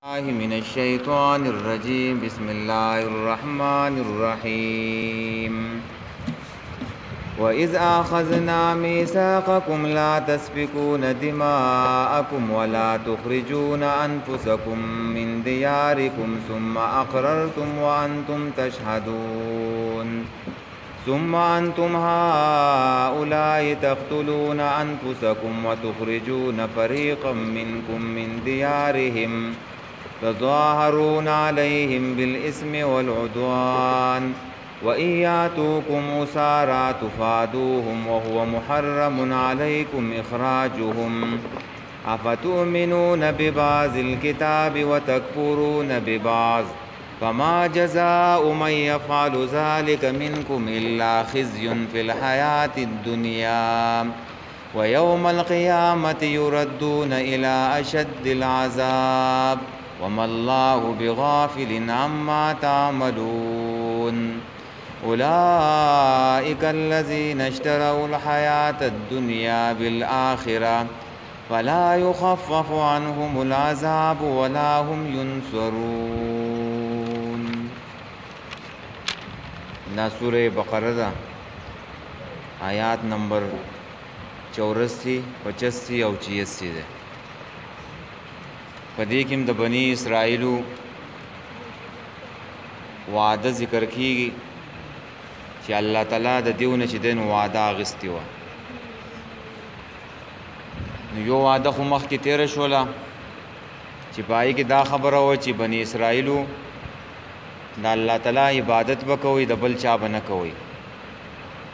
من الشيطان الرجيم بسم الله الرحمن الرحيم وإذ أخذنا ميثاقكم لا تسفكون دماءكم ولا تخرجون أنفسكم من دياركم ثم أقررتم وأنتم تشهدون ثم أنتم هؤلاء تقتلون أنفسكم وتخرجون فريقا منكم من ديارهم تظاهرون عليهم بالإثم والعدوان وإن يأتوكم أسارى تفادوهم وهو محرم عليكم إخراجهم أفتؤمنون ببعض الكتاب وتكفرون ببعض فما جزاء من يفعل ذلك منكم إلا خزي في الحياة الدنيا ويوم القيامة يردون إلى أشد العذاب وما الله بغافل عما تعملون أولئك الذين اشتروا الحياة الدنيا بالآخرة فلا يخفف عنهم العذاب ولا هم ينصرون. دا سورة بقرة دا آیات نمبر 84 85 او 86 ده. پدې کې د بنی اسرائیلو وعده ذکر کیږي چې الله تعالی د دیونه چې دین وعده اغستی و. نو یو وعده خو مخکې تیر شوله چې پای کې دا خبره و چې بنی اسرائیلو د الله تعالی عبادت وکوي، د بل چا به نه کوي،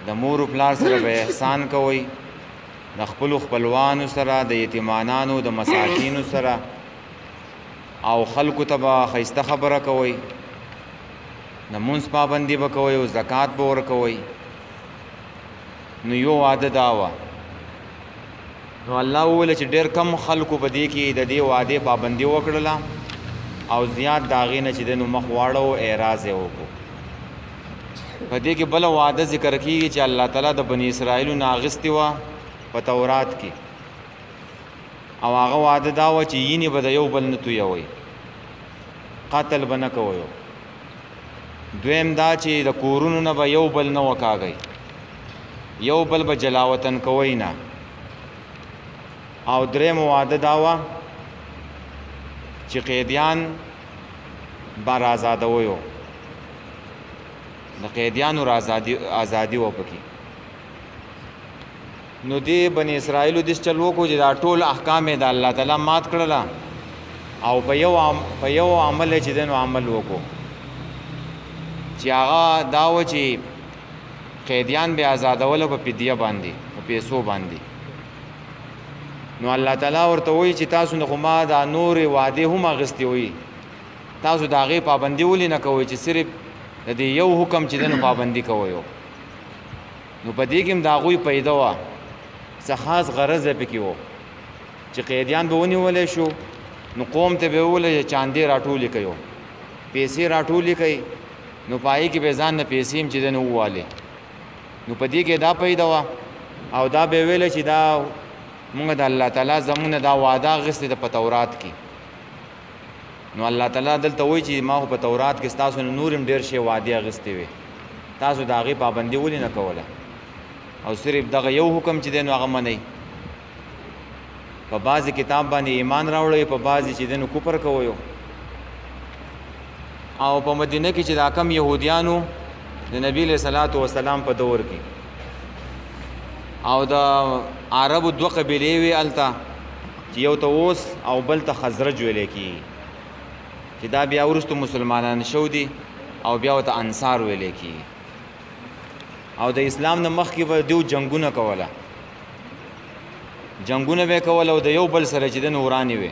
د مور او پلار سره به احسان کوي، د خپل خپلوانو سره، د یتیمانانو، د مساکینو سره او خلکو ته به ښایسته خبره کوئ، د مونځ پابندي به کوئ او زکات به ورکوئ. نو یو وعده دا وه. نو الله وویل چې ډېر کم خلکو په دې کې د دې وعدې پابندي وکړله او زیات د هغې نه چې دی نو مخ واړه او اعراض یې وکړو. په دې کې بله وعده ذکر کېږي چې الله تعالی د بني اسرائیلو نه اخیستې وه په تورات کې، او هغه وعده دا وه چې یینې به د یو بل نه تویوئ، قتل به نه کوئ. دویم دا چې د کورونو نه به یو بل نه وکاږئ، یو بل به جلاوطن کوئ نه. او دریم وعده دا وه چې قیدیان به رازادوئ، د قیدیانو ازادي وه پکې. نو دې بني اسرائیلو دېس چل وکړو چې دا ټول احکام یې د الله تعالی مات کړله او په یو عمل یې چې دی نو عمل وکړو چې هغه دا و چې قیدیان به ازادوله په فدیه باندې، په پیسو باندې. نو الله تعالی ورته وایي چې تاسو نه خو ما دا نورې وعدې هم اخیستې وي، تاسو د هغې پابندي ولې نه کوئ چې صرف د دې یو حکم چې دی نو پابندي کوئ. نو په دې کې هم د هغوی پیدا وه څه خاص غرض یې پکې و چې قیدیان به ونیولی شو، نو قوم ته به وویل چې چاندې راټولې کوي، پیسې راټولې کوي، نو په هغې کې به ځان نه پیسې هم چې دی نو ووالې. نو په دې کې دا پیدا وه او دا به یې ویله چې دا مونږ د الله تعالی زمونږ نه دا وعده اخیستې ده په تورات کې. نو الله تعالی دلته وایي چې ما خو په تورات کې ستاسو نه نور هم ډېر شی وعدې اخیستې وې، تاسو د هغې پابندي ولې نه کوله او صرف دغه یو حکم چې دی نو هغه منئ. په بعضې کتاب باندې ایمان راوړئ، په بعضې چې دی نو کفر کوئ. او په مدینه کې چې دا کم یهودیانو د نبي علیه صلات وسلام په دور کې او د عربو دوه قبیلې وې هلته چې یو ته اوس او بل ته خزرج ویلی کېږي، چې دا بیا وروستو مسلمانان شو دي او بیا ورته انصار ویلی کېږي. او د اسلام نه مخکې به دیو جنګونه کوله، جنګونه به یې کوله او د یو بل سره چې دی نو ورانې وې،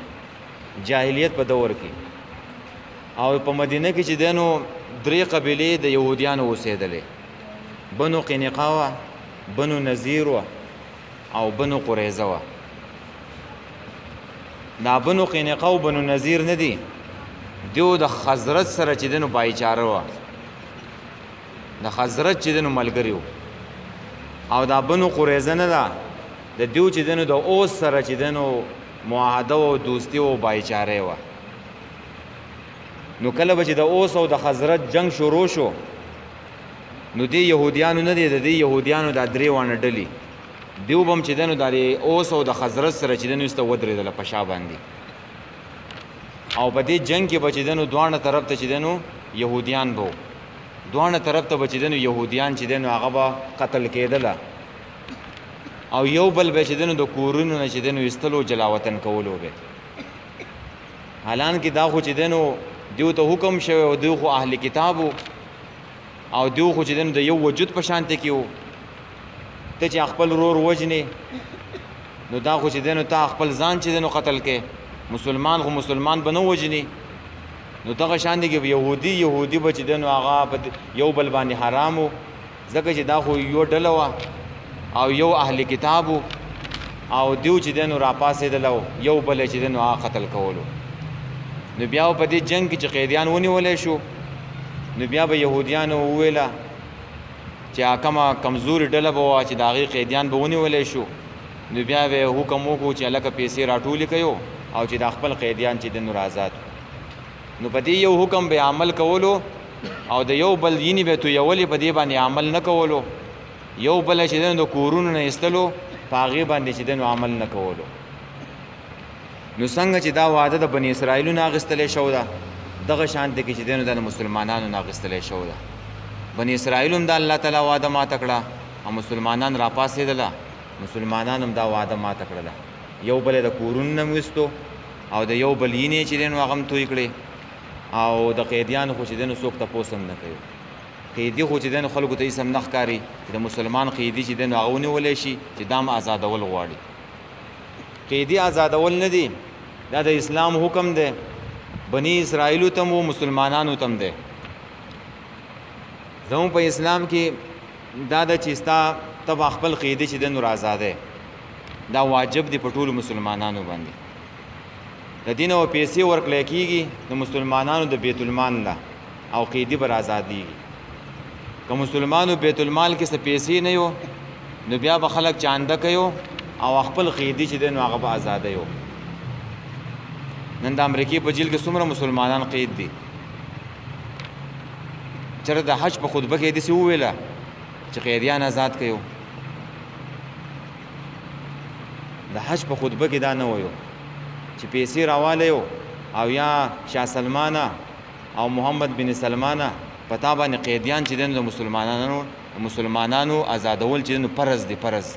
جاهلیت په دور کې. او په مدینه کې چې دی نو 3 قبیلې د یهودیانو اوسېدلې، بنو قینقا وه، بنو نذیر وه او بنو قریظه وه. دا بنو قینقا او بنو نذیر نه دي، دیو د خزرج سره چې دی نو بایچاره وه، د خزرج چې دی نو ملګري وو. او دا بنو قریظه نه ده، د دیو چې دنو د اوس سره چې دنو معاهده او دوستی او بایچاره و. نو کله به چې د اوس او د خزرج جنگ شروع شو نو دی یهودیانو نه دی د دې یهودیانو دا درې وانه ډلې دیو به هم چې دی نو د اوس او د خزرج سره چې دی نو ایسته ودرېدله په شا باندې او په دې جنگ کې به چې دی نو دواړه طرف ته چې دی نو یهودیان به دواړه طرف ته به چې دی نو یهودیان چې دی نو هغه به قتل کېدله او یو بل به چې دی نو د کورونو نه چې دی نو ایستلو جلاوطن کولو به حالانکې دا خو چې دی نو دیو ته حکم شوی او دیو خو اهل کتابو او دیو خو چې دی نو د یو وجود په شانته کې و ته چې خپل ورور وژنې نو دا خو چې دی نو تا خپل ځان چې دی نو قتل کې مسلمان خو مسلمان به نه وژني نو دغه شان دی کې یهودي به چې دی نو هغه په یو بل باندې حرام و ځکه چې دا خو یو ډله وه او یو اهل کتابو او دیو چې دی نو راپاسېدله یو بل چې دی نو هغه قتل کولو نو بیا په دې جنگ کې چې قیدیان ونیولی شو نو بیا به یهودیانو وویله چې کومه کمزوري ډله به وه چې د هغې قیدیان به ونیولی شو نو بیا به یې حکم وکړو چې هلکه پیسې راټولې کړو او چې دا خپل قیدیان چې دی نو آزاد نو په دې یو حکم به عمل کولو او د یو بل یینې به تویولې په دې باندې عمل نه کولو یو بل چې دی نو د کورونو نه ایستلو په هغې باندې چې دی نو عمل نه کولو نو څنګه چې دا وعده د بني اسرائیلو نه اخیستلی شو ده دغه شانته کې چې دی نو د مسلمانانو نه اخیستلی شو ده بني اسرائیلو هم د الله تعالی وعده ماته کړه او مسلمانان راپاسېدله مسلمانان هم دا وعده ماته کړله یو بل د کورونو نه ویستو او د یو بل یینې چې دی نو هغه هم توی کړې او د قیدیانو خو چې دی نو څوک تپوس هم نه کوي قیدي خو چې دی نو خلکو ته هېڅ هم نه ښکاري چې د مسلمان قیدي چې دی نو هغه ونیولی شي چې دا هم ازادول غواړي قیدي ازادول نه دي دا د اسلام حکم دی بني اسرائیلو ته مو مسلمانانو ته هم دی زموږ په اسلام کې دا د چې ستا ته به خپل قیدي چې دی نو آزادی دا واجب دی په ټولو مسلمانانو باندې د دې نه به پیسې ورکړی کېږي د مسلمانانو د بیت المال نه او قیدي به آزادېږي که مسلمانو بیت المال کې څه پیسې نه یو نو بیا به خلک چانده کوي او خپل قیدي چې دی نو هغه به آزادوي نن د امریکې په جیل کې څومره مسلمانان قید دي چېرته د حج په خطبه کې داسې وویله چې قیدیان آزاد کړو د حج په خطبه کې دا نه ویو چې پیسې راوالیو او یا شاه سلمانه او محمد بن سلمانه په تا باندې قیدیان چې دی نو د مسلمانانو آزادول چې دی نو فرض دی فرض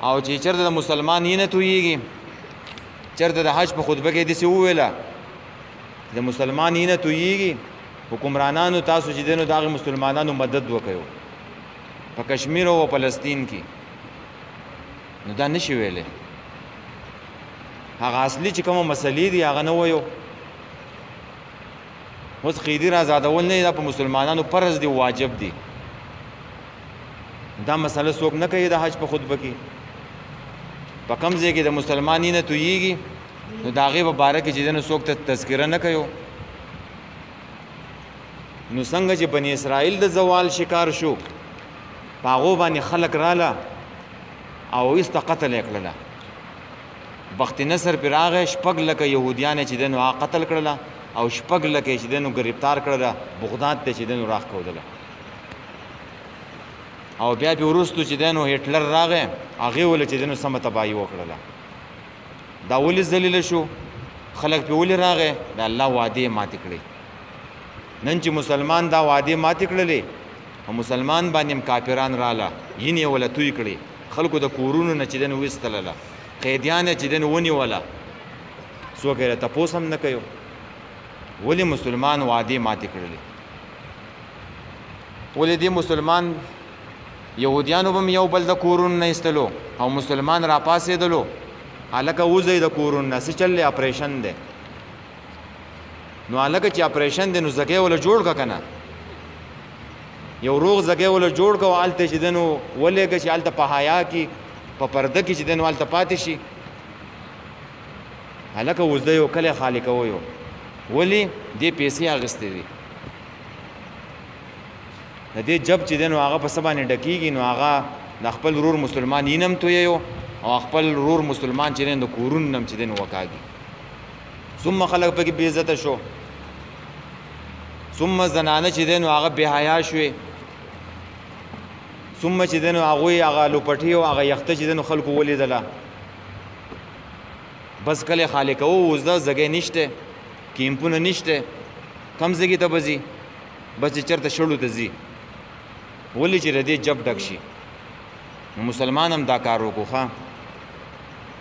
او چې چېرته د مسلمان یې نه تویېږي چېرته د حج په خطبه کې داسې وویله د مسلمان یې نه تویېږي حکمرانانو تاسو چې دی نو د هغې مسلمانانو مدد وکړو په کشمیر او فلسطین کې نو دا نشي ویلی هغه اصلي چې کومه مسلې دي هغه نه ویو اوس قیدي راازادول نه دا په مسلمانانو فرض دی واجب دی دا مسله څوک نه کوي د حج په خطبه کې په کوم ځای کې د مسلمان یې نه تویېږي نو د هغې په باره کې چې دی نو څوک ته تذکره نه کوي نو څنګه چې بني اسرائیل د زوال شکار شو په هغو باندې خلک راله او ایسته قتل یې کړله بخت نصر پرې راغی 6 لکه یهودیان چې دی نو هغه قتل کړله او 6 لکه چې دی نو ګرفتار کړله بغداد ته چې دی نو راښکودله او بیا پې وروستو چې دی نو هټلر راغی هغې ولې چې دی نو سمه تباهي وکړله دا ولې ذلیله شو خلک پې ولې راغی د الله وعدې یې ماتې کړې نن چې مسلمان دا وعدې ماتې کړلې او مسلمان باندې هم کافران راله یین یې وله توی کړې خلکو د کورونو نه چې دی نو ویستلله قیدیان چې دی نو ونیوله څوک یې تپوس هم نه کوي ولې مسلمان وعدې ماتې کړلې ولې دې مسلمان یهودیانو به هم یو بل د کورونو نه ایستلو او مسلمان راپاسېدلو هلکه وځئ د کورونو نه څه چل دی اپریشن دی نو هلکه چې اپریشن دی نو ځګی وله جوړ که که نه یو روغ ځګی وله جوړ که او هلته چې دی نو ولېږه چې هلته په حیا کې په پرده کې چې دی نو هلته پاتې شي هلکه وځئ او کلی خالي کوئ ولې دې پیسې اخیستې دي د دې جب چې دی نو هغه په څه باندې ډکېږي نو هغه د خپل ورور مسلمان یې نه هم تویو او خپل ورور مسلمان چې دی د کورونو نه هم چې دی نو وکاږي ثم خلق پکې بې عزته شو، ثم زنانه چې دی نو هغه بې حیا شوې، ثم چې دی نو هغوی هغه لوپټي او هغه یخته چې دی نو خلکو ولیدله. بس کله خالق او اوزده ځګی نشته، کیمپونه نشته، کم ځګي ته به ځي؟ بس چې چېرته شړو ته ځي، ولې چې ردې جب ډک شي. مسلمان هم دا کار وکړو ښه،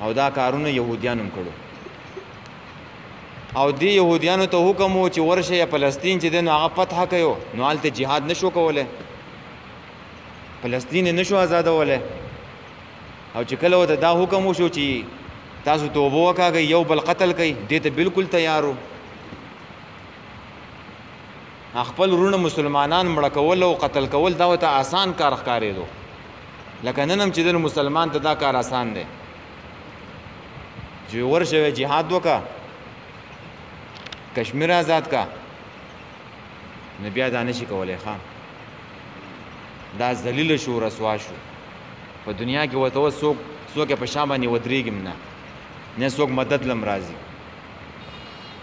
او دا کارونه یهودیان هم کړو. او دی یهودیانو ته حکم و چې ورشه یا فلسطین چې دی نو هغه فتح کړو، نو هلته جهاد نشو کولی، فلسطین یې نشو آزادولی. او چې کله ورته دا حکم وشو چې تاسو توبه وکاږئ یو بل قتل کوي، دې ته بالکل تیار و. خپل وروڼه مسلمانان مړه کول او قتل کول دا ورته آسان کار ښکارېدو، لکه نن هم چې دی مسلمان ته دا کار آسان دی چې ورشه جهاد وکړه، کشمیر آزاد کا، نو بیا دا نشي کولی. ښه دا ذلیل شو، رسوا شو په دنیا کې. ورته اوس څوک یې په شا باندې ودرېږي نه څوک مدد لم راځي.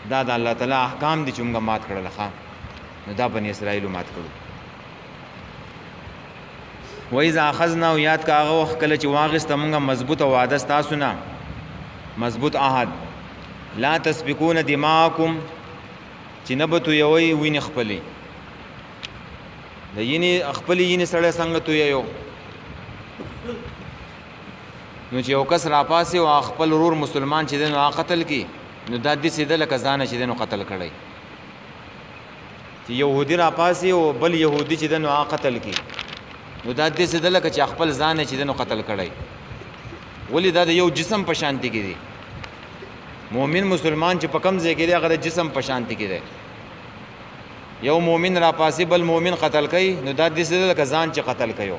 دا د الله تعالی احکام دي چې موږ مات کړل. ښه نو دا بني اسرائیلو مات کړو. وإذا اخذنا، او یاد کا هغه وخت کله چې واغسته موږ مضبوطه وعده ستاسو نه، مضبوط عهد. لا تسبقون دماءکم، چې نه به تویوئ وینې خپلې. د ینې خپلې ینې سړی څنګه تویوي؟ نو چې یو کس راپاسي او خپل ورور مسلمان چې دی نو هغه قتل کړي، نو دا داسې ده لکه ځانه چې دی نو قتل کړی. چې یهودي راپاسي او بل یهودي چې دی نو هغه قتل کړي، نو دا داسې ده لکه چې خپل ځان چې دی نو قتل کړی. ولې دا د یو جسم په شانتي کې دی. مومن مسلمان چې په کم ځای کې دی هغه د جسم په شانتي کې دی. یو مومن راپاسي بل مومن قتل کوي، نو دا داسې ده لکه ځان چې قتل کوي.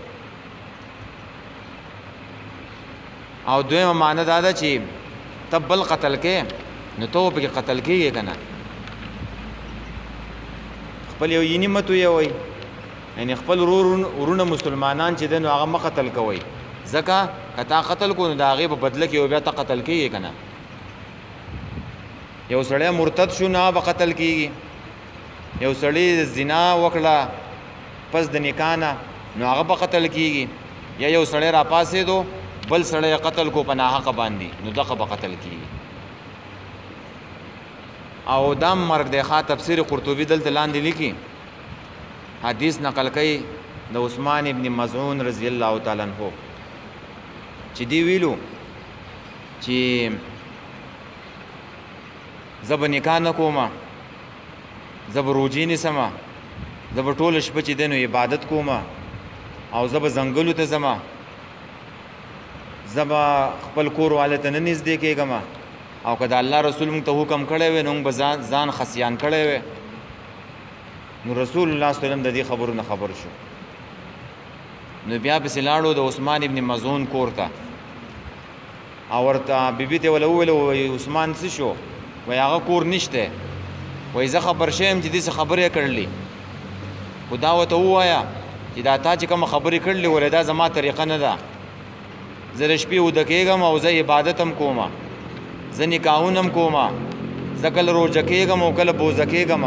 او دویمه معنی دا ده چې ته بل قتل کې، نو ته پکې قتل کېږي که نه. خپل یو ینې مه تویوئ، یعنې خپل ورونه مسلمانان چې دی نو هغه مه قتل کوئ، ځکه که تا قتل کو نو د هغې په بدله کې بیا ته قتل کېږي که نه. یو سړی مرتد شو نه به قتل کېږي. یو سړی زنا وکړه پس د نکاح نه، نو هغه به قتل کېږي. یا یو سړی راپاسېدو بل سړی قتل کو په ناحقه باندې، نو دغه به قتل کېږي. او دا مرګ دی. ښه تفسیر قرطبي دلته لاندې لیکي، حدیث نقل کوي د عثمان ابن مظعون رضی الله تعالی عنہ چې دی ویلو چې زه به نکاح نه کومه، زه به روجې نیسمه، زه به ټوله شپه چې دی نو عبادت کومه، او زه به ځنګلو ته ځمه، زه به خپل کور والا ته نه نږدې کېږم. او که د الله رسول موږ ته حکم کړی وی نو موږ به ځان خصیان کړی وی. نو رسول الله صلی الله علیه وسلم د دې خبرو نه خبر شو، نو بیا پسې لاړو د عثمان ابن مظعون کور ته، او ورته بیبي ته وله وویل وایي عثمان څه شو؟ وایي هغه کور نشته. وایي زه خبر شویم چې داسې خبرې کړلې، خو دا ورته ووایه چې دا تا چې کومه خبرې کړلې ولې دا زما طریقه نه ده. زه د شپې وده کېږم او زه عبادت هم کومه، زه نکاحونه هم کومه، زه کله روژه کېږم او کله بوزه کېږم.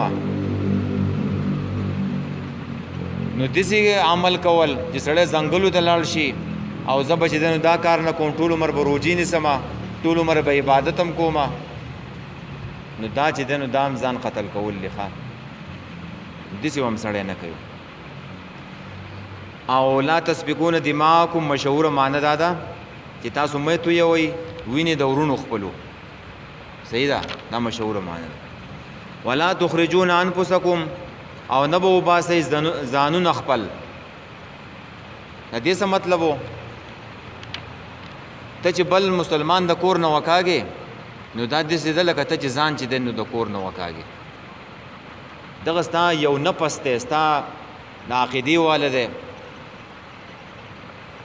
نو داسې عمل کول چې سړی ځنګلو ته لاړ شي او زه به چې دی نو دا کار نه کوم، ټول عمر به روجې نیسمه، ټول عمر به عبادت هم کومه، نو دا چې دی نو دا هم ځان قتل کول دی. ښه داسې هم سړی نه کوي. او لا تسبقون دماءکم مشهوره معنی دا ده چې تاسو مه تویوئ وینې د ورونو خپلو. صحیح ده، دا مشهوره معنی ده. ولا تخرجون انفسکم، او نه به وباسئ ځانونه خپل. د دې څه مطلب و؟ ته چې بل مسلمان د کور نه وکاږې، نو دا داسې ده لکه ته چې ځان چې دی نو د کور نه وکاږې. دغه ستا یو نفس دی، ستا د عقیدې واله دی،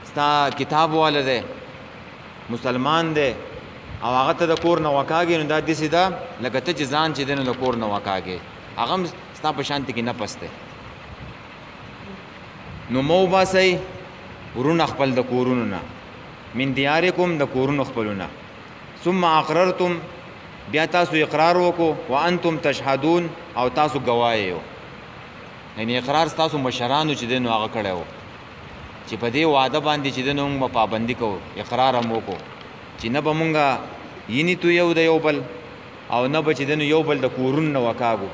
ستا کتاب واله دی، مسلمان دی، او هغه ته د کور نه وکاږې، نو دا داسې ده لکه ته چې ځان چې دی نو د کور نه وکاږې. هغه هم ستا په شانتي کې نفس دی. نو مه وباسئ ورونه خپل د کورونو نه، من دیارکم د کورونو خپلو نه. ثم اقررتم، بیا تاسو اقرار وکړو وانتم تشهدون او تاسو گواه یو یعنی اقرار تاسو مشرانو چې دین هغه کړو چې په دې وعده باندې چې دین موږ پابندي کوو اقرار هم وکړو چې نه به مونږه ینی تو یو د یو بل او نه به چې دین یو بل د کورون نه وکاګو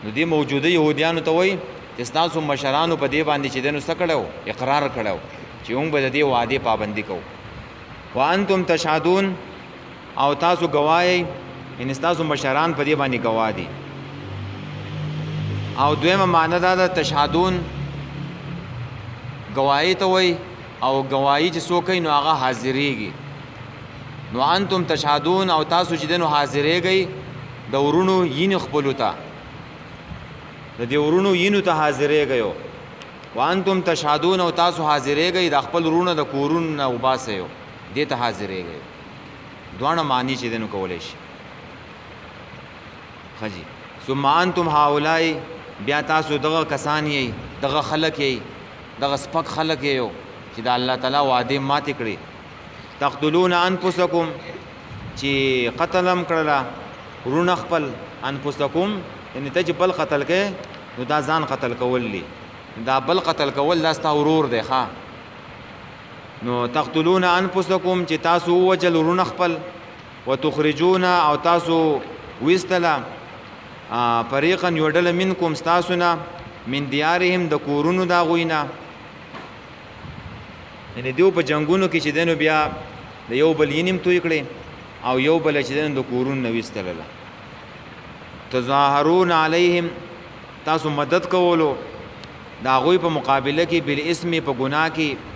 نو دې موجوده يهوديانو ته وایي چې تاسو مشرانو په دې باندې چې دین وسکړو اقرار کړو چې موږ به د دې وعده پابندي کوو وانتم تشهدون او تاسو گواهی ان تاسو مشران په دې باندې گواه دي او دویمه معنی دا ده تشهدون گواهی ته وای او گواهی چې څوک نو هغه حاضرېږي نو انتم تشهدون او تاسو چې دنو حاضرېږئ د ورونو یین خپلو ته د دې ورونو یینو ته حاضرېږئ وانتم تشهدون او تاسو حاضرېږئ د خپل ورونو د کورونو نه وباسئ دې ته حاضرېږئ دوانه معنی چې دنو کولای شي خجی ثم انتم هؤلاء بیا تاسو دغه کسان یې دغه خلک یې دغه سپک خلک یې چې د الله تعالی وعده ماته کړی تقتلون انفسکم چې قتلم کړلا ورونه خپل انفسکم ان ته چې بل قتل کې نو دا ځان قتل کول لی دا بل قتل کول دا ستا ورور دی ښا نو تقتلون انفسکم چې تاسو وجل ورونه خپل وتخرجون او تاسو وستلا فریقا یوډل منکم استاسنا من دیارهم د کورونو دا غوینا یعنی دیو په جنگونو کې چې دینو بیا د یو بل ینیم توې کړي او یو بل چې دینو د کورونو نو وستلل تظاهرون علیهم تاسو مدد کولو دا غوی په مقابله کې بل اسم په ګناه کې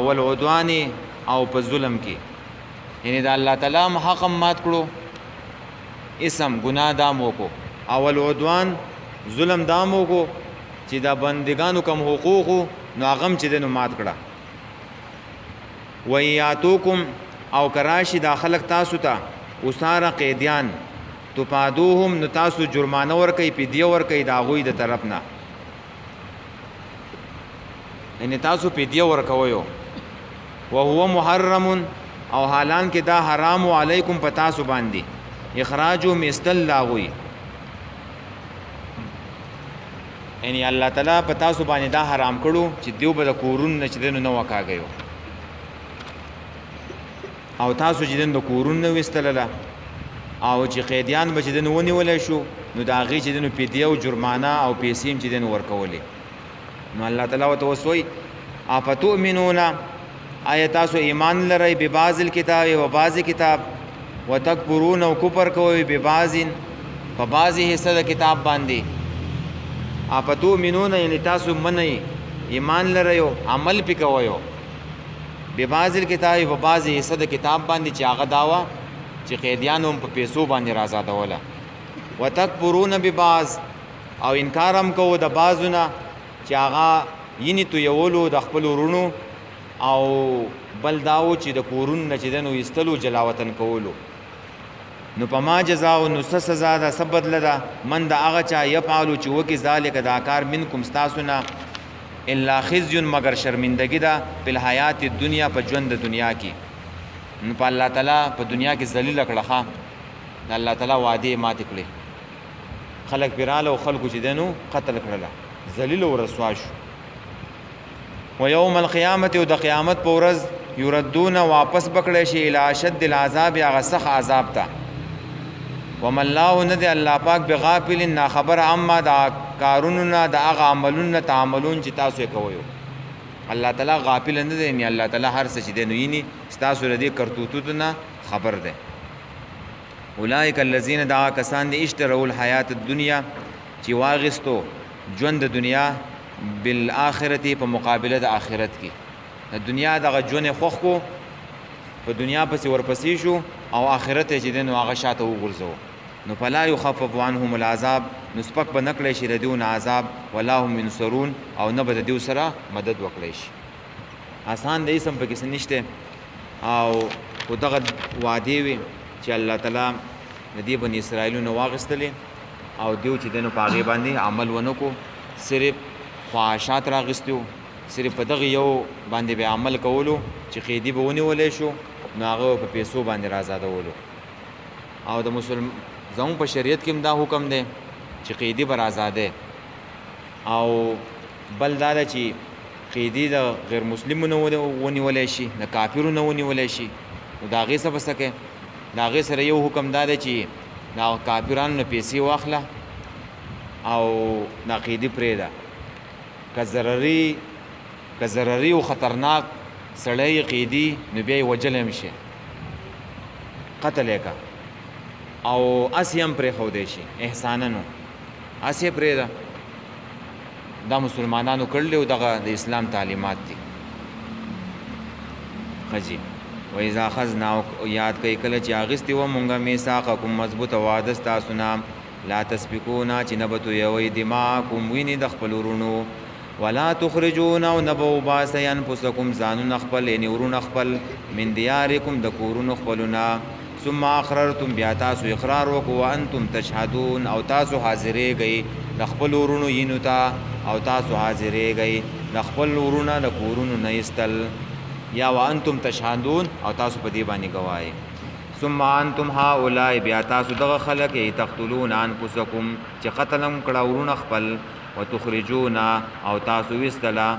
والعدوان او په ظلم کې یعنی دا الله تعالی حق مات کړو اسم گناه دامو کو اول عدوان ظلم دامو کو چې دا بندگانو کم حقوقو نو هغه چې دنو مات کړه ویاتوکم او کراشی دا خلق تاسو ته اساره قیدیان تپادوهم نو تاسو جرمانه ور کوي پیډیا ور کوي دا غوی د طرف نه ان تاسو پیډیا ور کوي او هو محرم او حالان کې دا حرام علیکم پتا سو باندې اخراجو مستل لاغوی یعنی الله تعالی پتا سو باندې دا حرام کړو چې دیو به د کورون نه چدنو نو وکاګیو او تاسو چې دن د کورون نه وستلله او چې قیدیان به چې دن ونیولای شو نو دا غي چې دن پیډیا او جرمانه او پیسې چې دن ورکولې نو الله تعالی وتوسوي افتؤمنون آیات تاسو ایمان لرئ به بعض الكتاب و بعض کتاب وتکبرون او کفر کوي به بعضین په بعضی حصہ د کتاب باندې اپتو منون یعنی تاسو منئ ایمان لرئو عمل پی کوئ به بعضی الکتاب په بعضی حصہ د کتاب باندې چې هغه داوا چې قیدیانو په پیسو باندې آزادوله وتکبرون به بعض او انکارم کوو د بعضونه چې هغه ینی تو یولو د خپل ورونو او بل داو چې د کورون نه چې دنو استلو جلاوطن کولو نو پما جزاء نو سزا ده سبد لدا من دا هغه چا یفعلوا چې وکي ذالک دا کار منکم استاسنا الا خزي مگر شرمندگی ده په حیات دنیا په ژوند د دنیا کې نو په الله تعالی په دنیا کې ذلیل کړه الله تعالی وعده مات کړي خلق پیراله او خلق چې دنو قتل کړل ذلیل او رسوا شو ويوم القيامه او د قیامت په ورځ يردون واپس بکړی شي الى شد العذاب یا سخ عذاب ته وم الله ند الله پاک بغافل نا خبر عما دا کاروننا دا هغه عملونه تعاملون چې تاسو کوئ الله تعالی غافل نه دی الله تعالی هر څه چې دی نو یې تاسو ردی کرتوتونه خبر ده اولئک الذین دعا کسان دي اشتروا الحیات الدنیا چې واغستو ژوند د دنیا بالآخرته په مقابله د آخرت کې د دنیا دغه ژوند خوخ کو په دنیا پسې ورپسې شو او آخرت چې دین هغه شاته وګرځو نو فلا يخفف عنهم العذاب نسبق بنکړی شي ردون عذاب ولا هم ينصرون او نه بد دیو سره مدد وکړي شي آسان دی سم پکې نشته او دغه وعده وي چې الله تعالی د دې بنی اسرائیل نو واغستلې او دیو چې دنو پاغي باندې عمل ونکو صرف خواهشات راغستو صرف په دغه یو باندې به عمل کولو چې قیدی به ونیولې شو نو هغه په پیسو باندې آزادولو او د مسلمان زمون په شریعت کې دا حکم دی چې قیدی بر آزاده او بل دا چې قیدی د غیر مسلمونو ونیولای شي د کافرونو ونیولای شي نو دا غي څه بسکه دا غي سره یو حکم دا دی چې دا کافرانو نه پیسې واخله او دا قیدی پرېږده که ضرري او خطرناک سړی قیدی نو بیا یې وجلی هم شي قتل یې که او اسی هم پرېښودی شي احسانا نو اسی یې پرېږده دا مسلمانانو کړلی او دغه د اسلام تعلیمات دي ښه جي وإذا أخذنا یاد کوي کله چې اخیستې وه مونږه میثاقکم مضبوطه وعده ستاسو نه لا تسبقون چې نه به تویوئ دماءکم وینې د خپل ورونو ولا تخرجون او نه به وباسئ انفسکم ځانونه خپل یعنې ورونه خپل من دیارکم د کورونو خپلونه ثم اقررتم بیا تاسو اقرار وکړو وانتم تشهدون او تاسو حاضرېږئ د خپل ورونو یینو ته او تاسو حاضرېږئ د خپل ورونه د کورونو نه ایستل یا وانتم تشهدون او تاسو په دې باندې ګواهئ ثم انتم هؤلاء بیا تاسو دغه خلک تقتلون انفسکم چې قتلم کړه ورونه خپل وتخرجون او تاسو ویستله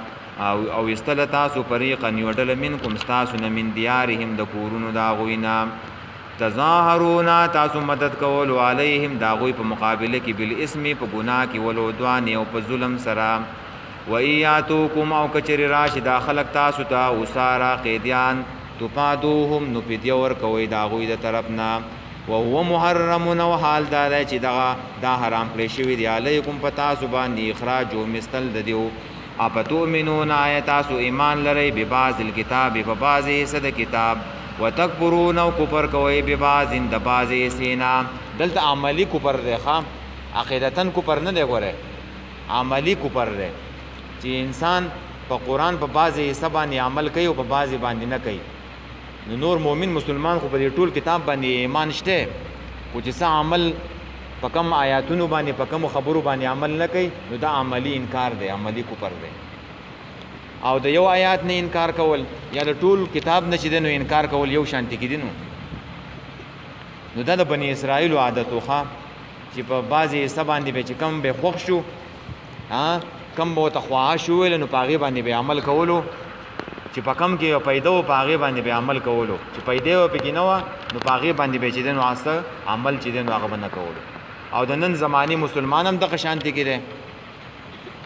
او ویستله تاسو فریقا یو ډله منکم ستاسو نه من دیارهم د کورونو د هغوی نه تظاهرون تاسو مدد کول علیهم د هغوی په مقابله کې بالاسم په ګناه کې والعدوان او په ظلم سره وایاتوکم او کچری راشي دا خلق تاسو ته وسارا قیدیان تفادوهم نو فدیه ورکوئ د هغوی د طرف نه وهو محرم او حال دا دی چې دا حرام کړی شوي دی علیکم په تاسو باندې اخراج او مستل د دیو افتؤمنون آیا تاسو ایمان لرئ ببعض الکتاب په بعضې حصه د کتاب وتکفرون او کفر کوئ ببعض د بعضې حصې نه دلته عملي کفر دی ښه عقیدتن کفر نه دی ګوره عملي کفر دی چې انسان په قرآن په بعضې حصه باندې عمل کوي او په بعضې باندې نه کوي نو نور مومن مسلمان خو په دې ټول کتاب باندې ایمان شته خو چې څه عمل په کم آیاتونو باندې په کمو خبرو باندې عمل نه کوي نو دا عملی انکار دی عملی کفر دی او د یو آیات نه انکار کول یا د ټول کتاب نه چې دی نو انکار کول یو شانتي کې دي نو دا د بني اسرائیلو عادت وخه چې په بعضې حصه باندې به چې کم به خوښ شو کم به ورته خواهش وویل نو په هغې باندې به عمل کولو چې په کم کې پیدا و په هغې باندې به عمل کولو چې پیدا و پکې نه وه نو په هغې باندې به چې دی نو څه عمل چې دی نو هغه به نه کولو او د نن زمانې مسلمان هم دغه شانتي کې دی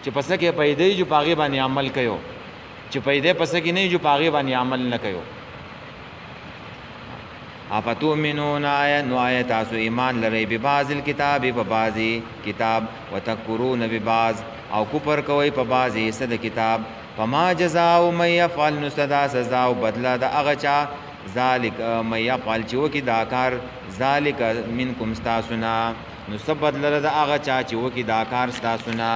چې په څه کې پیدا یي چې په هغې باندې عمل کوي چې پیدا په څه کې نه یي چې په هغې باندې عمل نه کوي افتؤمنون نو آیا تاسو ایمان لرئ ببعض الکتاب په بعضې کتاب وتکفرون ببعض او کفر کوئ په بعضې حصه د کتاب فما جزاء من يفعل نو صدا سزا او بدله د هغه چا ذالک من يفعل چې وکړي دا کار ذالک منکم ستاسو نه نو څه بدله د هغه چا چې وکړي دا کار ستاسو نه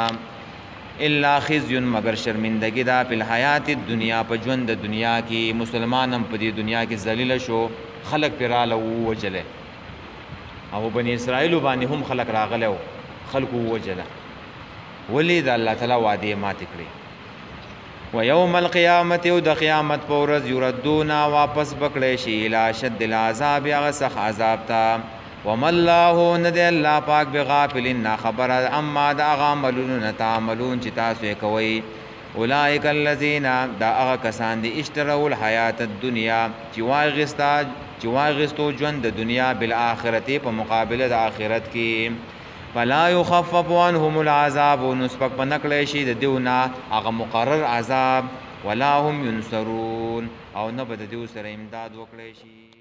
الا خزي مگر شرمندګي دا په الحیات الدنیا په ژوند د دنیا کې مسلمان هم په دې دنیا کې ذلیل شو خلق پراله ووجله او بني اسرائیل باندې هم خلق راغله خلق ووجله ولید الله تعالی وعده مات کړی و یوم القیامت او د قیامت په ورځ یردون واپس بکړی شي الی شد العذاب هغه سخت عذاب ته وما الله ند الله پاک بغافل نا خبر اما د هغه عملونه نه تعملون چې تاسو یې کوئ اولئک الذین دا هغه کسان دي اشتروا الحیات الدنیا چې واغستو ژوند د دنیا بالآخرت په مقابله د آخرت کې فلا يخفف عنهم العذاب نسبق بنکړی شي د دیونه هغه مقرر عذاب ولا هم ينصرون او نه به د دیو سره امداد وکړی شي